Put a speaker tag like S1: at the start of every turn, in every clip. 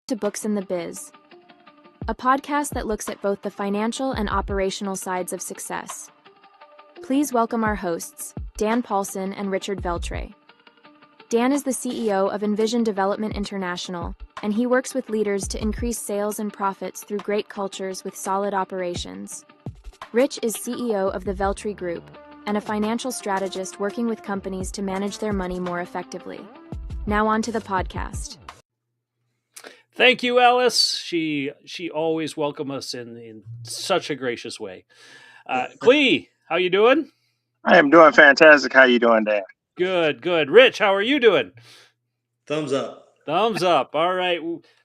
S1: to Books in the Biz, a podcast that looks at both the financial and operational sides of success. Please welcome our hosts, Dan Paulson and Richard Veltre. Dan is the CEO of Envision Development International, and he works with leaders to increase sales and profits through great cultures with solid operations. Rich is CEO of the Veltre Group and a financial strategist working with companies to manage their money more effectively. Now on to the podcast.
S2: Thank you, Alice. She always welcomes us in such a gracious way. Cle, how you doing?
S3: I am doing fantastic. How you doing, Dan?
S2: Good. Rich, how are you doing?
S4: Thumbs up.
S2: Thumbs up. All right.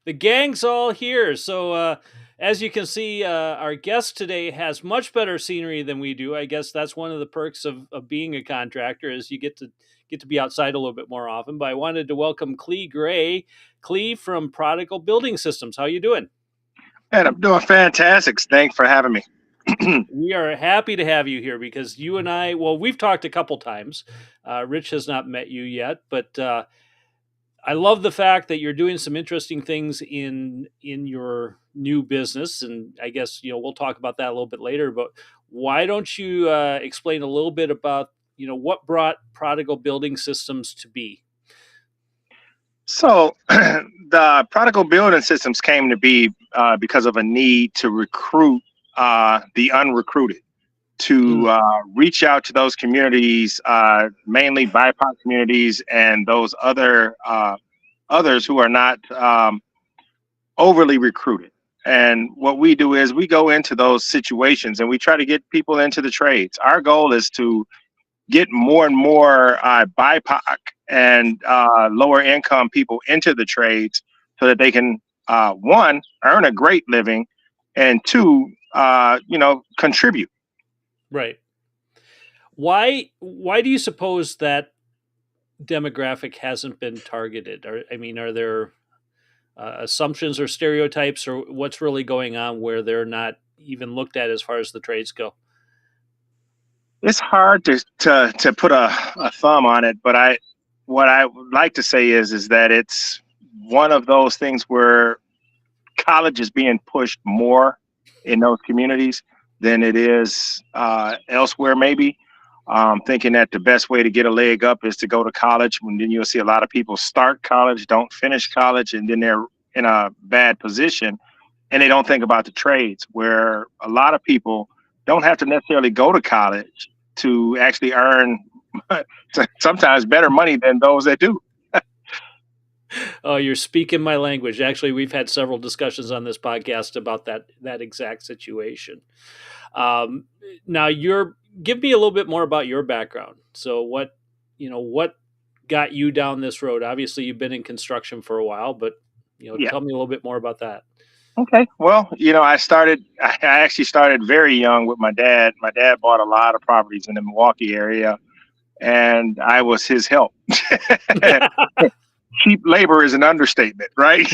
S2: The gang's all here. So as you can see, our guest today has much better scenery than we do. I guess that's one of the perks of being a contractor is you get to be outside a little bit more often. But I wanted to welcome Cle Gray. Cle from Prodigal Building Systems. How you doing?
S3: And I'm doing fantastic. Thanks for having me.
S2: We are happy to have you here because you and I, we've talked a couple times. Rich has not met you yet, but I love the fact that you're doing some interesting things in your new business. And I guess, we'll talk about that a little bit later, but why don't you explain a little bit about, what brought Prodigal Building Systems to be?
S3: So the Prodigal Building Systems came to be because of a need to recruit the unrecruited, to reach out to those communities, mainly BIPOC communities and those others who are not overly recruited. And what we do is we go into those situations and we try to get people into the trades. Our goal is to get more and more BIPOC and lower income people into the trades so that they can, one, earn a great living, and two, contribute.
S2: Right. Why do you suppose that demographic hasn't been targeted? Are there assumptions or stereotypes, or what's really going on where they're not even looked at as far as the trades go?
S3: It's hard to put a thumb on it, but what I would like to say is that it's one of those things where college is being pushed more in those communities than it is elsewhere, maybe. Thinking that the best way to get a leg up is to go to college, when then you'll see a lot of people start college, don't finish college, and then they're in a bad position and they don't think about the trades, where a lot of people don't have to necessarily go to college to actually earn sometimes better money than those that do.
S2: Oh, you're speaking my language. Actually, we've had several discussions on this podcast about that exact situation. Now, give me a little bit more about your background. So what got you down this road? Obviously, you've been in construction for a while, but tell me a little bit more about that.
S3: Okay. Well, I actually started very young with my dad. My dad bought a lot of properties in the Milwaukee area, and I was his help. Cheap labor is an understatement, right?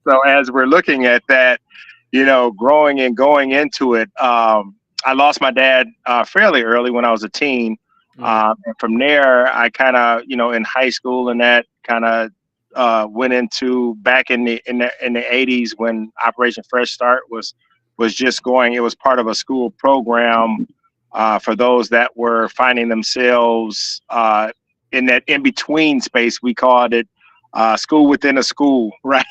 S3: So as we're looking at that, growing and going into it, I lost my dad fairly early when I was a teen. And from there, I kind of, in high school and that kind of went into back in the 80s when Operation Fresh Start was just going. It was part of a school program for those that were finding themselves in that in-between space. We called it school within a school, right?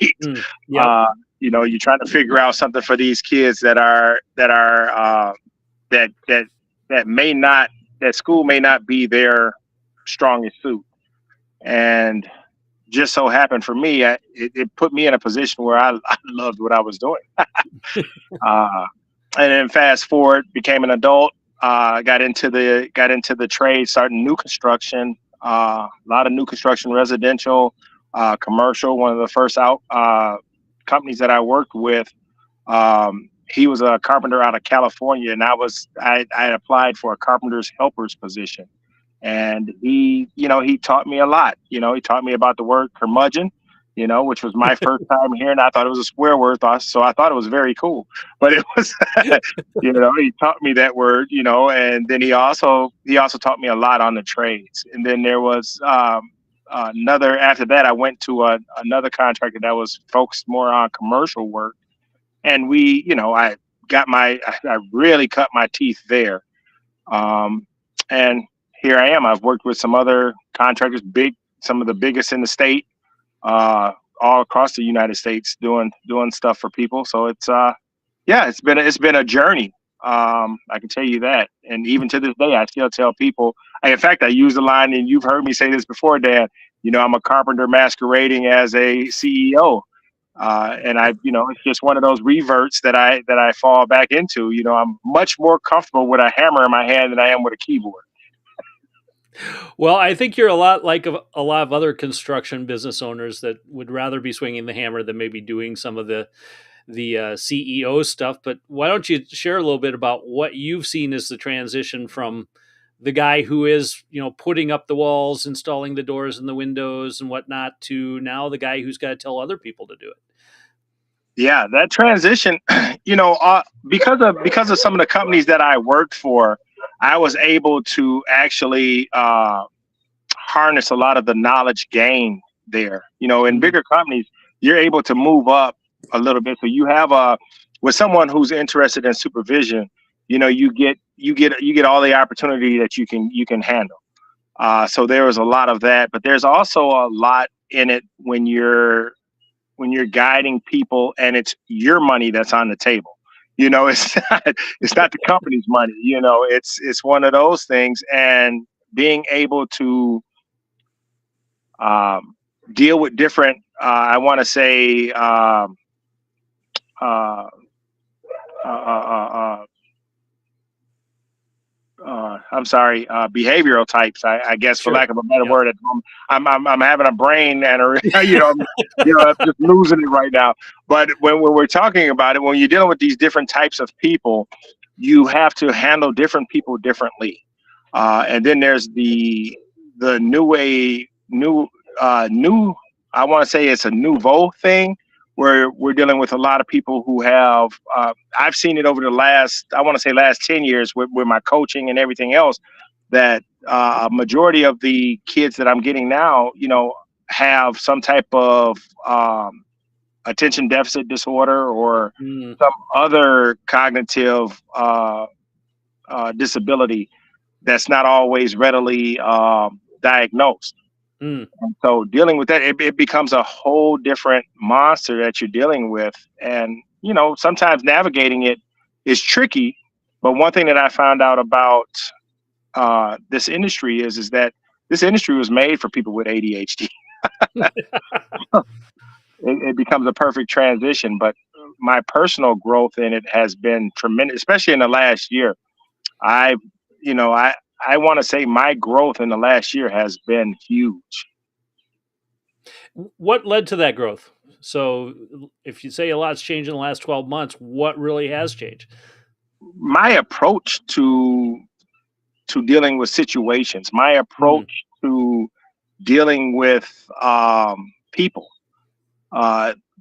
S2: Yep.
S3: You're trying to figure out something for these kids that school may not be their strongest suit. And just so happened for me, it put me in a position where I loved what I was doing. And then fast forward, became an adult, got into the trade, starting new construction, a lot of new construction, residential, commercial. One of the first companies that I worked with, he was a carpenter out of California, and I applied for a carpenter's helper's position. And he taught me a lot. He taught me about the word curmudgeon, which was my first time hearing. I thought it was a swear word, so I thought it was very cool. But it was, he taught me that word, and then he also taught me a lot on the trades. And then there was after that, I went to another contractor that was focused more on commercial work. And I really cut my teeth there. And here I am. I've worked with some other contractors, some of the biggest in the state, all across the United States, doing stuff for people. So it's been a journey. I can tell you that. And even to this day, I still tell people. In fact, I use the line, and you've heard me say this before, Dan. I'm a carpenter masquerading as a CEO. It's just one of those reverts that I fall back into. I'm much more comfortable with a hammer in my hand than I am with a keyboard.
S2: Well, I think you're a lot like a lot of other construction business owners that would rather be swinging the hammer than maybe doing some of the CEO stuff. But why don't you share a little bit about what you've seen as the transition from the guy who is, putting up the walls, installing the doors and the windows and whatnot, to now the guy who's got to tell other people to do it?
S3: Yeah, that transition, because of some of the companies that I worked for, I was able to actually harness a lot of the knowledge gained there. In bigger companies, you're able to move up a little bit. So you have with someone who's interested in supervision, you get all the opportunity that you can handle. So there was a lot of that, but there's also a lot in it when you're guiding people and it's your money that's on the table. It's not the company's money. It's one of those things, and being able to deal with different, I want to say, I'm sorry, behavioral types, I guess,
S2: Sure.
S3: for lack of a better word. At the moment, I'm having a brain and I'm just losing it right now. But when we're talking about it, when you're dealing with these different types of people, you have to handle different people differently. And then there's the new I want to say it's a nouveau thing, where we're dealing with a lot of people who have, I've seen it over the last 10 years with my coaching and everything else, that a majority of the kids that I'm getting now, have some type of attention deficit disorder or some other cognitive disability that's not always readily diagnosed. And so dealing with that, it becomes a whole different monster that you're dealing with. And, sometimes navigating it is tricky. But one thing that I found out about this industry is that this industry was made for people with ADHD. It becomes a perfect transition. But my personal growth in it has been tremendous, especially in the last year. I want to say my growth in the last year has been huge.
S2: What led to that growth? So if you say a lot's changed in the last 12 months, what really has changed?
S3: My approach to dealing with situations, my approach to dealing with people.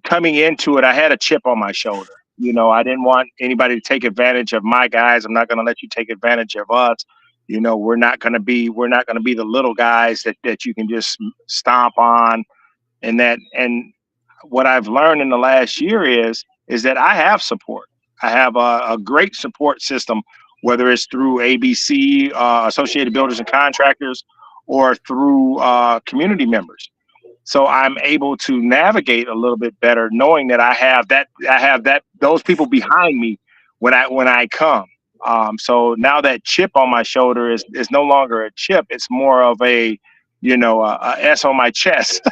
S3: Coming into it, I had a chip on my shoulder. I didn't want anybody to take advantage of my guys. I'm not going to let you take advantage of us. We're not going to be the little guys that you can just stomp on. And what I've learned in the last year is that I have support. I have a great support system, whether it's through ABC, Associated Builders and Contractors, or through community members. So I'm able to navigate a little bit better, knowing that I have those people behind me when I come. So now that chip on my shoulder is no longer a chip; it's more of a S on my chest.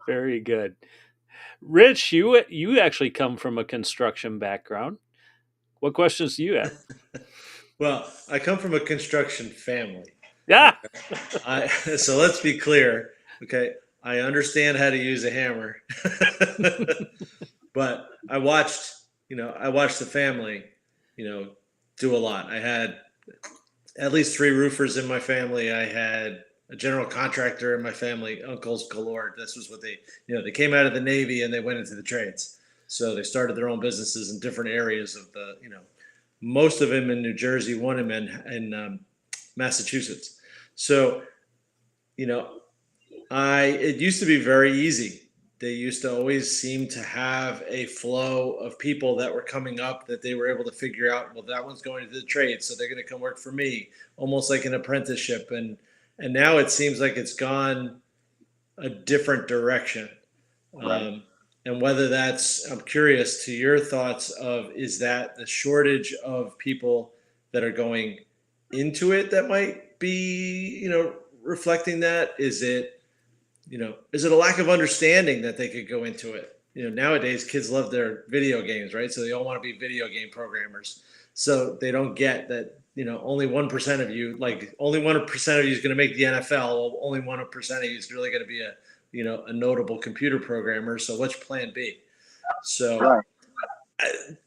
S2: Very good. Rich, you actually come from a construction background. What questions do you have?
S4: Well, I come from a construction family.
S2: Yeah.
S4: So let's be clear. Okay. I understand how to use a hammer, but I watched the family, do a lot. I had at least 3 roofers in my family. I had a general contractor in my family, uncles galore. This was what they came out of the Navy and they went into the trades. So they started their own businesses in different areas of the, most of them in New Jersey, one of them in Massachusetts. So it used to be very easy. They used to always seem to have a flow of people that were coming up that they were able to figure out, well, that one's going to the trade, so they're going to come work for me, almost like an apprenticeship. And now it seems like it's gone a different direction.
S3: Right.
S4: And whether I'm curious to your thoughts of, is that the shortage of people that are going into it that might be, reflecting that? Is it a lack of understanding that they could go into it? Nowadays kids love their video games, right? So they all want to be video game programmers. So they don't get that, only 1% of you, only 1% of you is going to make the NFL. Only 1% of you is really going to be a notable computer programmer. So what's plan B? So
S3: Right.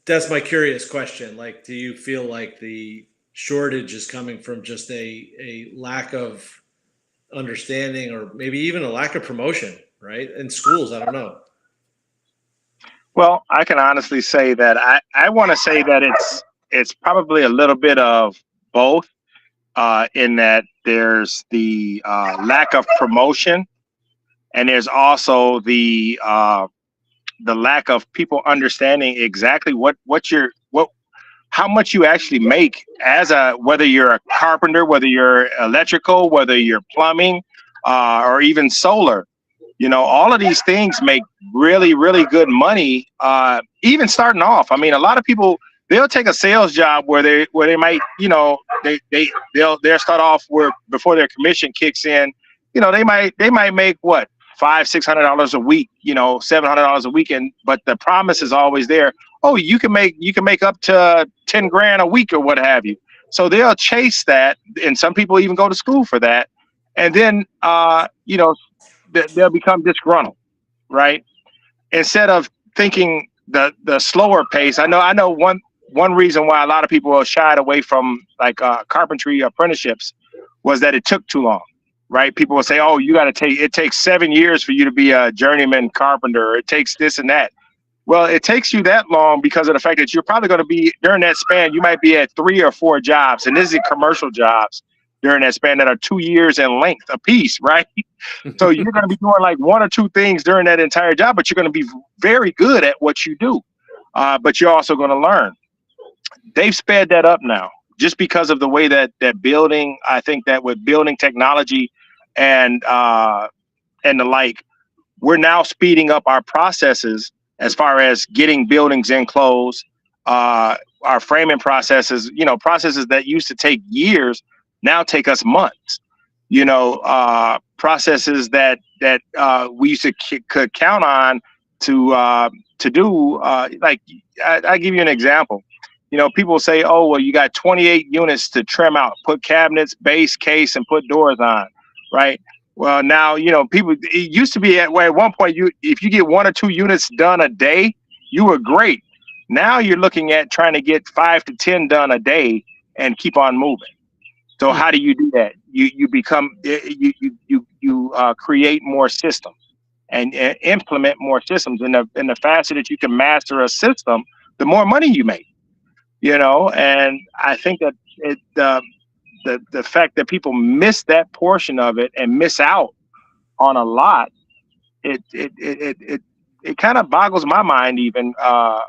S4: That's my curious question. Do you feel like the shortage is coming from just a lack of understanding, or maybe even a lack of promotion, right? In schools, I don't know.
S3: Well, I can honestly say that I want to say that it's probably a little bit of both, in that there's the lack of promotion, and there's also the lack of people understanding exactly how much you actually make as whether you're a carpenter, whether you're electrical, whether you're plumbing, or even solar. All of these things make really, really good money, even starting off. I mean, a lot of people, they'll take a sales job where they might, they'll start off where, before their commission kicks in, they might make what, $500-$600 a week, $700 a weekend, but the promise is always there. Oh, you can make up to 10 grand a week or what have you. So they'll chase that, and some people even go to school for that, and then they'll become disgruntled, right? Instead of thinking the slower pace. I know one reason why a lot of people shied away from carpentry apprenticeships was that it took too long, right? People will say, oh, it takes 7 years for you to be a journeyman carpenter, or it takes this and that. Well, it takes you that long because of the fact that you're probably going to be, during that span, you might be at 3 or 4 jobs, and this is commercial jobs during that span that are 2 years in length apiece, right? So you're going to be doing 1 or 2 things during that entire job, but you're going to be very good at what you do. But you're also going to learn. They've sped that up now, just because of the way that building, I think that with building technology and the like, we're now speeding up our processes as far as getting buildings enclosed, our framing processes, processes that used to take years now take us months, processes that we used to could count on to do. I give you an example. People say, oh, well, you got 28 units to trim out, put cabinets, base, case, and put doors on, right? Well, now, people, it used to be at one point, if you get 1 or 2 units done a day, you were great. Now you're looking at trying to get 5 to 10 done a day and keep on moving. So how do you do that? You create more systems and implement more systems. And the faster that you can master a system, the more money you make, and I think that the fact that people miss that portion of it and miss out on a lot, it kind of boggles my mind even on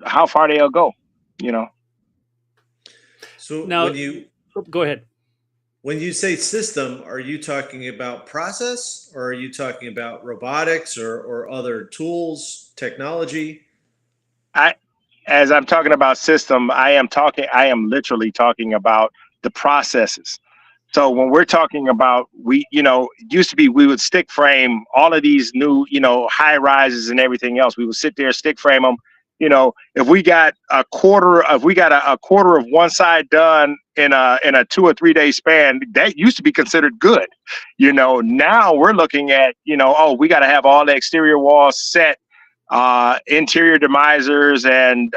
S3: how far they'll go,
S4: So
S2: now, go ahead.
S4: When you say system, are you talking about process, or are you talking about robotics or other tools, technology?
S3: As I'm talking about system, I am literally talking about the processes. So when we're talking about, it used to be we would stick frame all of these new, high rises and everything else. We would sit there, stick frame them. If we got a quarter of one side done in a 2 or 3 day span, that used to be considered good. Now we're looking at, we got to have all the exterior walls set, interior demisers and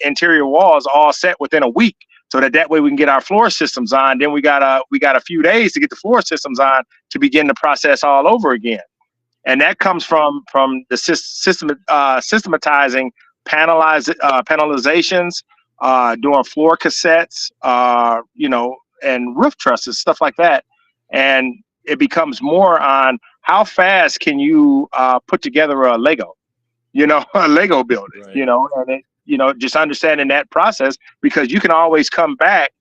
S3: interior walls all set within a week, so that way we can get our floor systems on. Then we got a few days to get the floor systems on to begin the process all over again. And that comes from the systematizing panelizations, doing floor cassettes, and roof trusses, stuff like that. And it becomes more on how fast can you put together a Lego, a Lego building,
S4: Right.
S3: and just understanding that process, because you can always come back.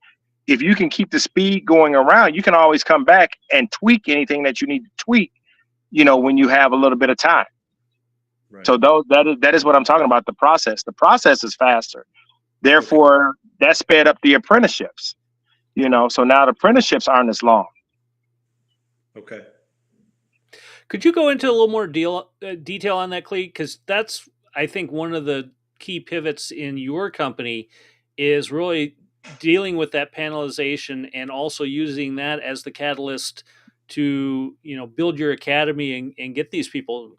S3: If you can keep the speed going around, you can always come back and tweak anything that you need to tweak, when you have a little bit of time.
S4: Right.
S3: So that is what I'm talking about. The process is faster. Therefore, that sped up the apprenticeships, so now the apprenticeships aren't as long.
S4: Okay.
S2: Could you go into a little more detail on that, Cle? Because that's, I think, one of the key pivots in your company is really dealing with that panelization and also using that as the catalyst to, build your academy and get these people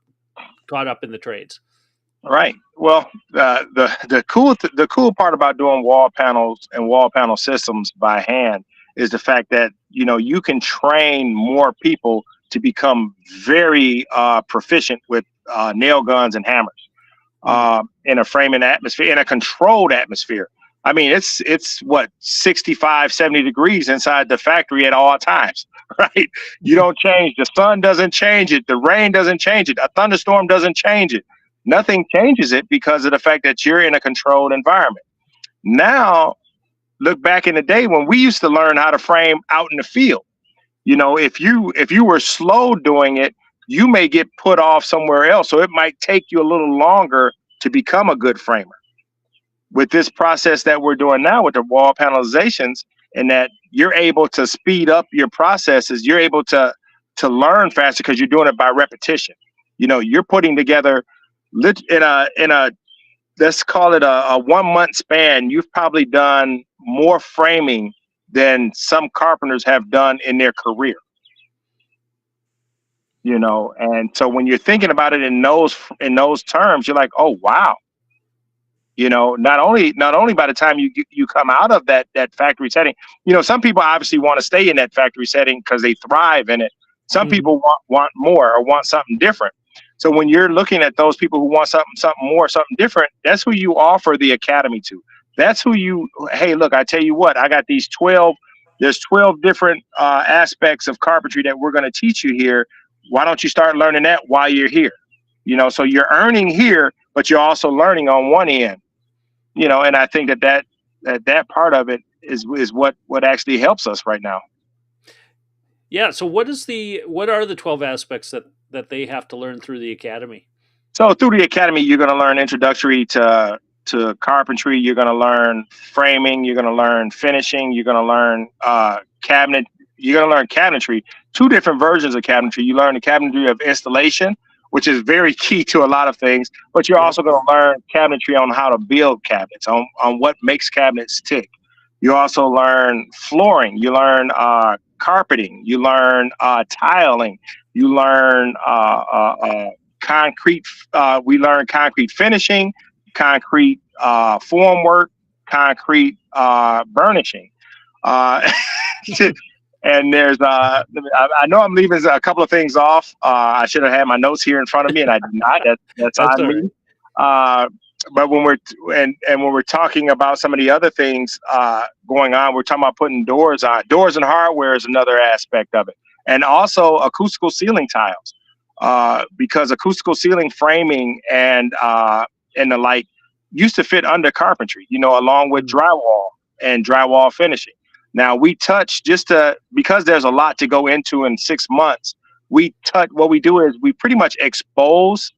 S2: caught up in the trades.
S3: Right. Well, the cool part about doing wall panels and wall panel systems by hand is the fact that you can train more people to become very proficient with nail guns and hammers in a framing atmosphere, in a controlled atmosphere. I mean, it's what, 65, 70 degrees inside the factory at all times, right? You don't change. The sun doesn't change it. The rain doesn't change it. A thunderstorm doesn't change it. Nothing changes it because of the fact that you're in a controlled environment. Now, look back in the day when we used to learn how to frame out in the field. If you were slow doing it, you may get put off somewhere else. So it might take you a little longer to become a good framer. With this process that we're doing now with the wall panelizations, and that you're able to speed up your processes, you're able to learn faster because you're doing it by repetition. You're putting together in a let's call it a 1 month span. You've probably done more framing than some carpenters have done in their career. And so when you're thinking about it in those terms, you're like, oh wow. Not only by the time you come out of that factory setting, some people obviously want to stay in that factory setting because they thrive in it. Some people want more or want something different. So when you're looking at those people who want something more, something different, that's who you offer the academy to. That's who hey, look, I tell you what, I got there's 12 different aspects of carpentry that we're going to teach you here. Why don't you start learning that while you're here? So you're earning here, but you're also learning on one end, and I think that part of it is what actually helps us right now.
S2: Yeah. So what are the 12 aspects that they have to learn through the academy?
S3: So through the academy, you're going to learn introductory to carpentry. You're going to learn framing. You're going to learn finishing. You're going to learn cabinet. You're going to learn cabinetry. Two different versions of cabinetry. You learn the cabinetry of installation, which is very key to a lot of things. But you're also going to learn cabinetry on how to build cabinets, on what makes cabinets tick. You also learn flooring. You learn carpeting. You learn tiling. You learn concrete. We learn concrete finishing, concrete formwork, concrete burnishing. And there's I know I'm leaving a couple of things off. I should have had my notes here in front of me, and I did not. That's on me. Right. But when we're talking about some of the other things going on, we're talking about putting doors on. Doors and hardware is another aspect of it, and also acoustical ceiling tiles, because acoustical ceiling framing and the like used to fit under carpentry, along with drywall and drywall finishing. Now we touch because there's a lot to go into in 6 months. What we do is we pretty much expose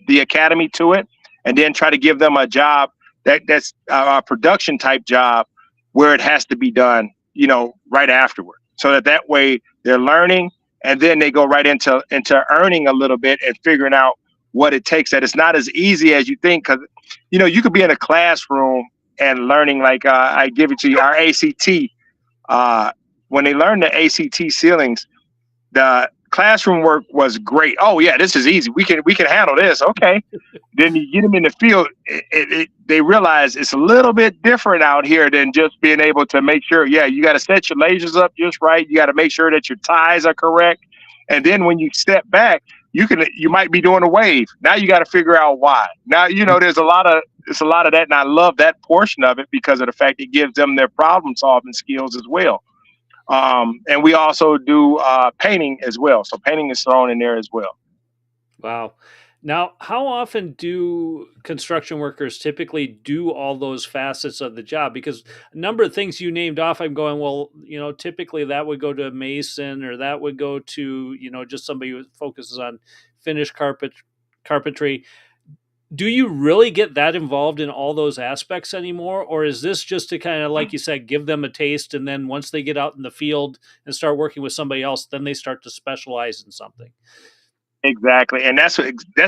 S3: the academy to it, and then try to give them a job that's a production type job where it has to be done, right afterward. So that way they're learning, and then they go right into earning a little bit and figuring out what it takes. That it's not as easy as you think, because you could be in a classroom and learning, like I give it to you, our ACT. When they learned the ACT ceilings, the classroom work was great. Oh yeah, this is easy. We can handle this. Okay. Then you get them in the field, they realize it's a little bit different out here than just being able to make sure. Yeah, you got to set your lasers up just right. You got to make sure that your ties are correct. And then when you step back, you might be doing a wave. Now you got to figure out why. Now there's a lot of that, and I love that portion of it because of the fact it gives them their problem solving skills as well. And we also do painting as well. So painting is thrown in there as well.
S2: Wow. Now, how often do construction workers typically do all those facets of the job? Because a number of things you named off, I'm going, well, typically that would go to a mason, or that would go to, just somebody who focuses on finished carpentry. Do you really get that involved in all those aspects anymore? Or is this just to kind of, like you said, give them a taste, and then once they get out in the field and start working with somebody else, then they start to specialize in something?
S3: Exactly. And that's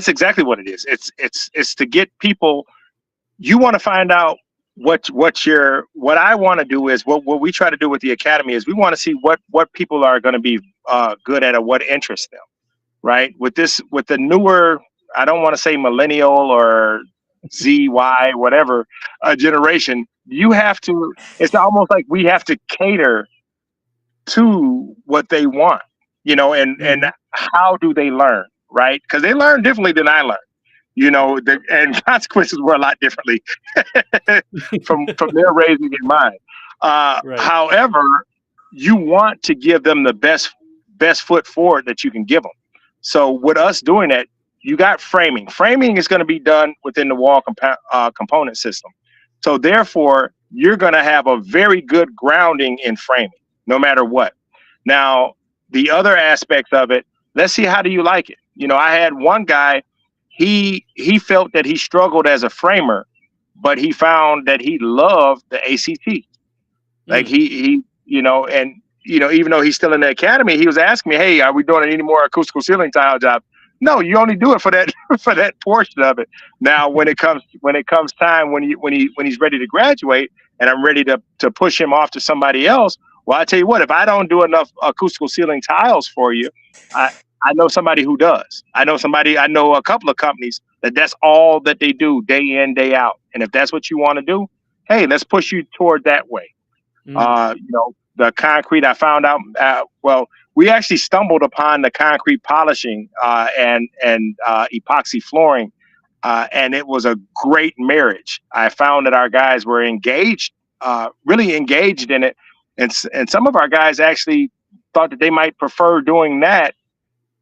S3: exactly what it is. It's to get people. You want to find out what I want to do is what we try to do with the academy is we want to see what people are going to be good at, or what interests them, right? With the newer, I don't want to say millennial or ZY, whatever generation, it's almost like we have to cater to what they want, and how do they learn, right? Because they learn differently than I learned, and consequences were a lot differently from their raising in mine.
S2: Right.
S3: However, you want to give them the best foot forward that you can give them. So with us doing that, you got framing. Framing is going to be done within the wall component system. So therefore, you're going to have a very good grounding in framing, no matter what. Now, the other aspects of it, let's see, how do you like it? I had one guy, he felt that he struggled as a framer, but he found that he loved the ACT. Like he and even though he's still in the academy, he was asking me, hey, are we doing any more acoustical ceiling tile jobs? No, you only do it for that for that portion of it. Now, when it comes time, when he's ready to graduate, and I'm ready to push him off to somebody else, well, I tell you what, if I don't do enough acoustical ceiling tiles for you, I know somebody who does. I know a couple of companies that's all that they do day in, day out. And if that's what you want to do, hey, let's push you toward that way. The concrete, I found out, we actually stumbled upon the concrete polishing and epoxy flooring, and it was a great marriage. I found that our guys were engaged, really engaged in it, and some of our guys actually thought that they might prefer doing that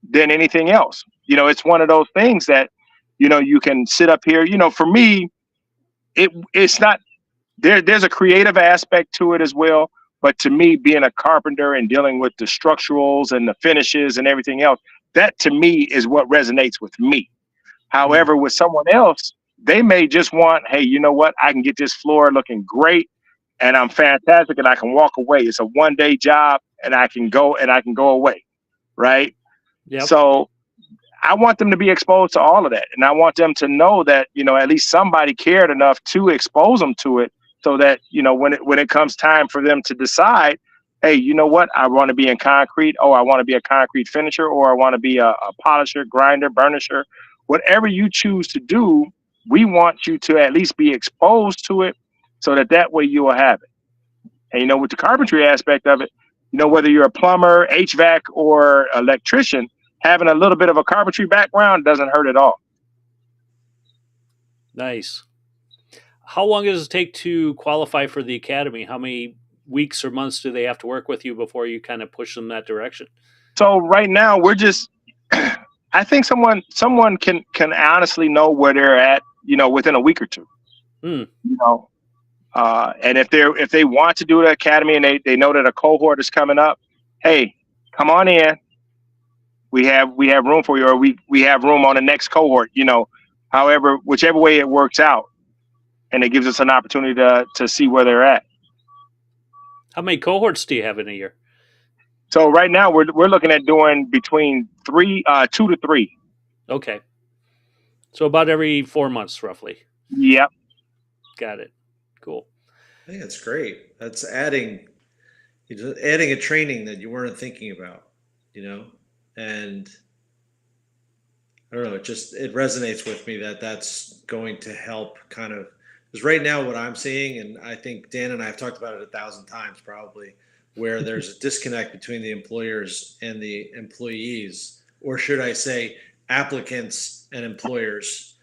S3: than anything else. It's one of those things that, you can sit up here. For me, it's not there. There's a creative aspect to it as well. But to me, being a carpenter and dealing with the structurals and the finishes and everything else, that to me is what resonates with me. However, with someone else, they may just want, hey, you know what? I can get this floor looking great and I'm fantastic and I can walk away. It's a one-day job and I can go away. Right.
S2: Yep.
S3: So I want them to be exposed to all of that. And I want them to know that, at least somebody cared enough to expose them to it. So that, when it comes time for them to decide, hey, you know what, I want to be in concrete, or I want to be a concrete finisher, or I want to be a polisher, grinder, burnisher, whatever you choose to do, we want you to at least be exposed to it so that way you will have it. And, with the carpentry aspect of it, whether you're a plumber, HVAC, or electrician, having a little bit of a carpentry background doesn't hurt at all.
S2: Nice. How long does it take to qualify for the academy? How many weeks or months do they have to work with you before you kind of push them that direction?
S3: So right now we're just, I think someone can honestly know where they're at, within a week or two. And if they want to do the academy and they know that a cohort is coming up, hey, come on in. We have room for you, or we have room on the next cohort, however, whichever way it works out. And it gives us an opportunity to see where they're at.
S2: How many cohorts do you have in a year?
S3: So right now we're looking at doing between 2 to 3.
S2: Okay. So about every 4 months, roughly.
S3: Yep.
S2: Got it. Cool.
S4: I think that's great. That's adding a training that you weren't thinking about, and I don't know, it resonates with me that's going to help kind of. Because right now what I'm seeing, and I think Dan and I have talked about it 1,000 times probably, where there's a disconnect between the employers and the employees, or should I say applicants and employers.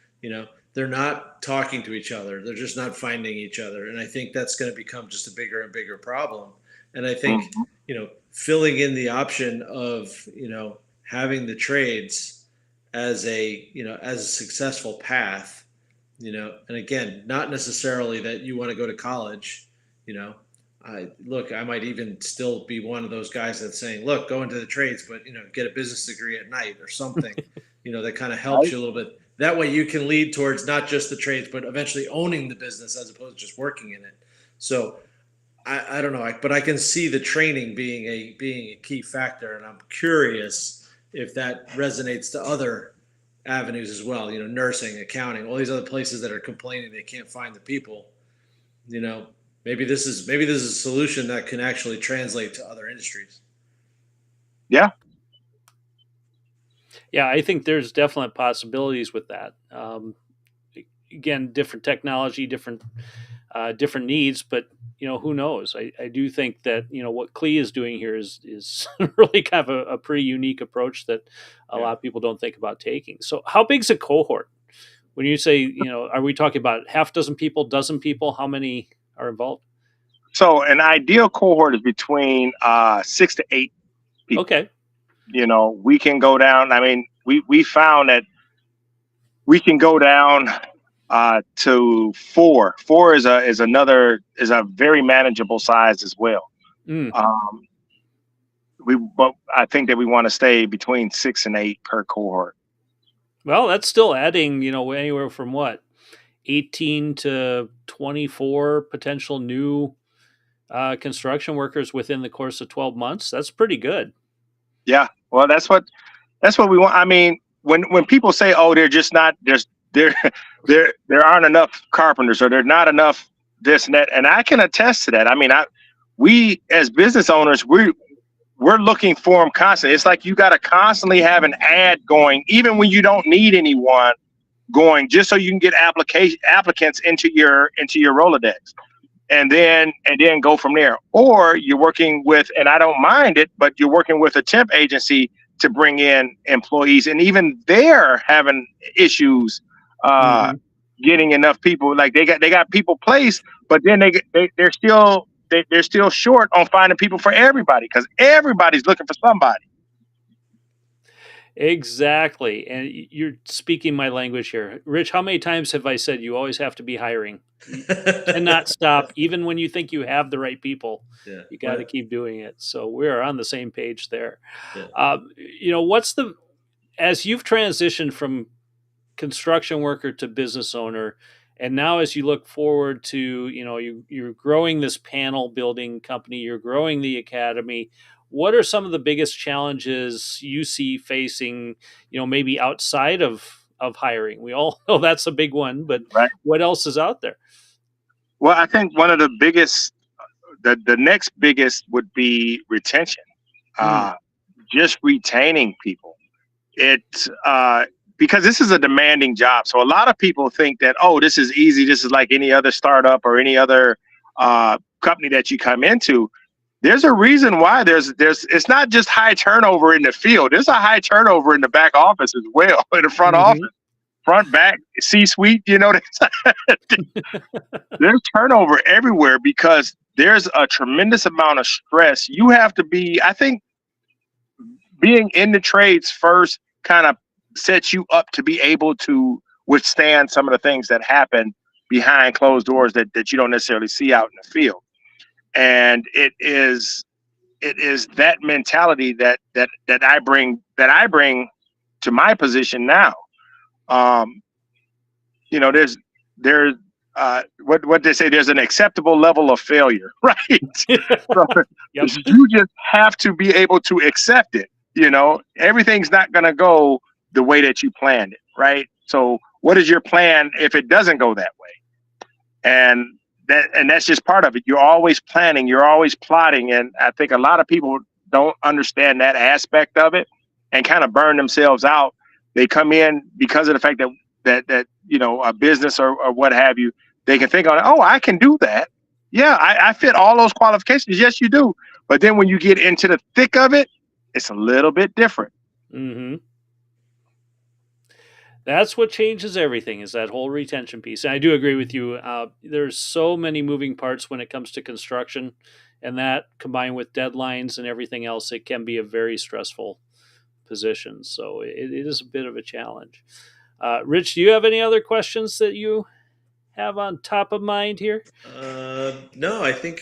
S4: They're not talking to each other. They're just not finding each other. And I think that's going to become just a bigger and bigger problem. And I think, filling in the option of, having the trades as as a successful path, and again, not necessarily that you want to go to college, I might even still be one of those guys that's saying, look, go into the trades, but, get a business degree at night or something, that kind of helps you a little bit. That way you can lead towards not just the trades, but eventually owning the business as opposed to just working in it. So I don't know, but I can see the training being a key factor, and I'm curious if that resonates to other avenues as well. Nursing, accounting, all these other places that are complaining they can't find the people. Maybe this is a solution that can actually translate to other industries.
S3: Yeah.
S2: Yeah, I think there's definite possibilities with that. Again, different technology, different needs, but who knows? I do think that what Cle is doing here is really kind of a pretty unique approach that a lot of people don't think about taking. So, how big's a cohort? When you say, are we talking about half dozen people, dozen people? How many are involved?
S3: So, an ideal cohort is between 6 to 8 people.
S2: Okay.
S3: We can go down. I mean, we found that we can go down to 4. 4 is a very manageable size as well. But I think that we want to stay between 6 and 8 per cohort.
S2: Well, that's still adding, anywhere from 18 to 24 potential new construction workers within the course of 12 months. That's pretty good. Yeah.
S3: Well, that's what we want. I mean, when people say, "Oh, they're just not there aren't enough carpenters, or there's not enough this and that," and I can attest to that. I mean, we as business owners, we're looking for them constantly. It's like you got to constantly have an ad going, even when you don't need anyone going, just so you can get applicants into your Rolodex. And then go from there. Or you're working with, and I don't mind it, but you're working with a temp agency to bring in employees, and even they're having issues getting enough people. Like they got people placed, but then they're still short on finding people for everybody, because everybody's looking for somebody.
S2: Exactly. And you're speaking my language here. Rich, how many times have I said you always have to be hiring? You cannot stop, even when you think you have the right people. Yeah. You got to keep doing it. So we're on the same page there. Yeah. As you've transitioned from construction worker to business owner, and now as you look forward to, you're growing this panel building company, you're growing the academy, what are some of the biggest challenges you see facing, maybe outside of hiring? We all know that's a big one, but What else is out there?
S3: Well, I think one of the biggest, the next biggest would be retention. Just retaining people. Because this is a demanding job. So a lot of people think that, oh, this is easy. This is like any other startup or any other company that you come into. There's a reason why it's not just high turnover in the field. There's a high turnover in the back office as well, in the front office, front, back, C-suite, there's turnover everywhere, because there's a tremendous amount of stress. You have to be, I think, being in the trades first kind of sets you up to be able to withstand some of the things that happen behind closed doors that you don't necessarily see out in the field. And it is that mentality that I bring to my position now. There's what they say, there's an acceptable level of failure, right? So you just have to be able to accept it. Everything's not going to go the way that you planned it, right? So what is your plan if it doesn't go that way? And that's just part of it. You're always planning, you're always plotting. And I think a lot of people don't understand that aspect of it and kind of burn themselves out. They come in because of the fact that a business or what have you, they can think on, oh, I can do that. Yeah, I fit all those qualifications. Yes, you do. But then when you get into the thick of it, it's a little bit different.
S2: Mm-hmm. That's what changes everything, is that whole retention piece. And I do agree with you. There's so many moving parts when it comes to construction, and that combined with deadlines and everything else, it can be a very stressful position. So it is a bit of a challenge. Rich, do you have any other questions that you have on top of mind here?
S4: No, I think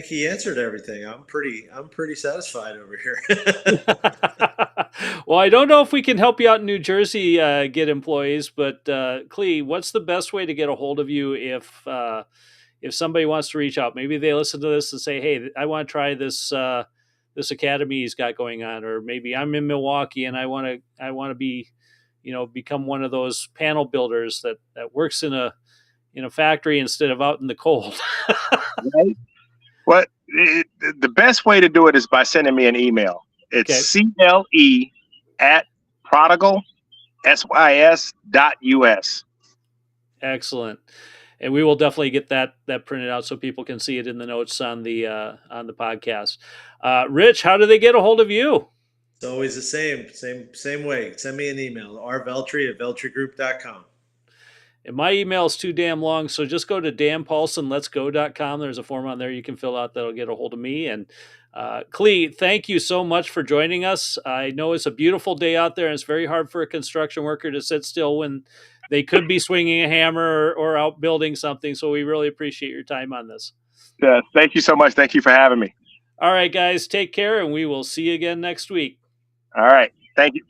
S4: he answered everything. I'm pretty satisfied over here.
S2: Well, I don't know if we can help you out in New Jersey get employees, but Cle, what's the best way to get a hold of you if somebody wants to reach out? Maybe they listen to this and say, "Hey, I want to try this this academy he's got going on," or maybe I'm in Milwaukee and I want to be, become one of those panel builders that works in a factory instead of out in the cold.
S3: Right? Well, the best way to do it is by sending me an email. It's CLE at Prodigal SYS.US.
S2: Excellent. And we will definitely get that printed out so people can see it in the notes on the podcast. Rich, how do they get a hold of you?
S4: It's always the same way. Send me an email, rveltry@veltrygroup.com.
S2: And my email is too damn long, so just go to danpaulsonletsgo.com. There's a form on there you can fill out that'll get a hold of me. And Cle, thank you so much for joining us. I know it's a beautiful day out there, and it's very hard for a construction worker to sit still when they could be swinging a hammer or out building something. So we really appreciate your time on this.
S3: Thank you so much. Thank you for having me.
S2: All right, guys, take care, and we will see you again next week.
S3: All right. Thank you.